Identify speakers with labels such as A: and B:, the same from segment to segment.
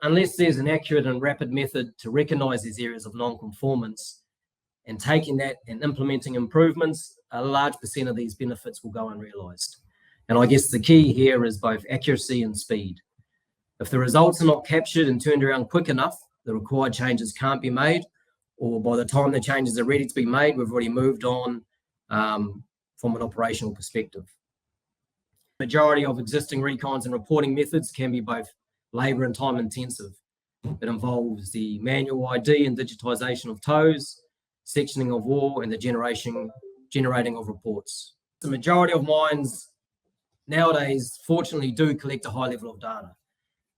A: unless there's an accurate and rapid method to recognise these areas of non-conformance and taking that and implementing improvements, a large percent of these benefits will go unrealised. And I guess the key here is both accuracy and speed. If the results are not captured and turned around quick enough, the required changes can't be made, or by the time the changes are ready to be made, we've already moved on from an operational perspective. The majority of existing recons and reporting methods can be both labour and time intensive. It involves the manual ID and digitisation of tows, sectioning of ore, and the generating of reports. The majority of mines nowadays, fortunately, do collect a high level of data.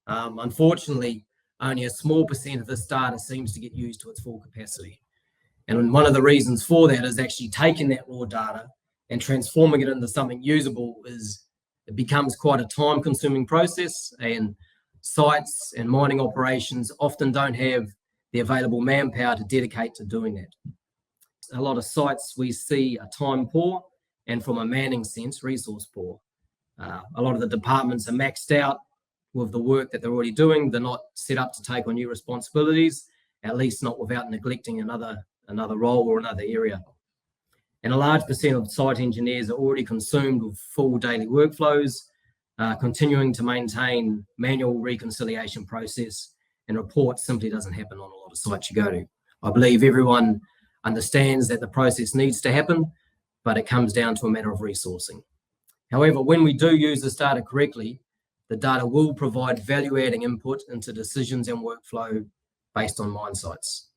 A: Unfortunately, only a small percent of this data seems to get used to its full capacity. And one of the reasons for that is actually taking that raw data and transforming it into something usable. It becomes quite a time-consuming process, and sites and mining operations often don't have the available manpower to dedicate to doing that. A lot of sites we see are time poor, and from a manning sense, resource poor. A lot of the departments are maxed out with the work that they're already doing. They're not set up to take on new responsibilities, at least not without neglecting another role or another area. And a large percent of site engineers are already consumed with full daily workflows, continuing to maintain manual reconciliation process, and report simply doesn't happen on a lot of sites you go to. I believe everyone understands that the process needs to happen, but it comes down to a matter of resourcing. However, when we do use this data correctly, the data will provide value-adding input into decisions and workflow based on mine sites.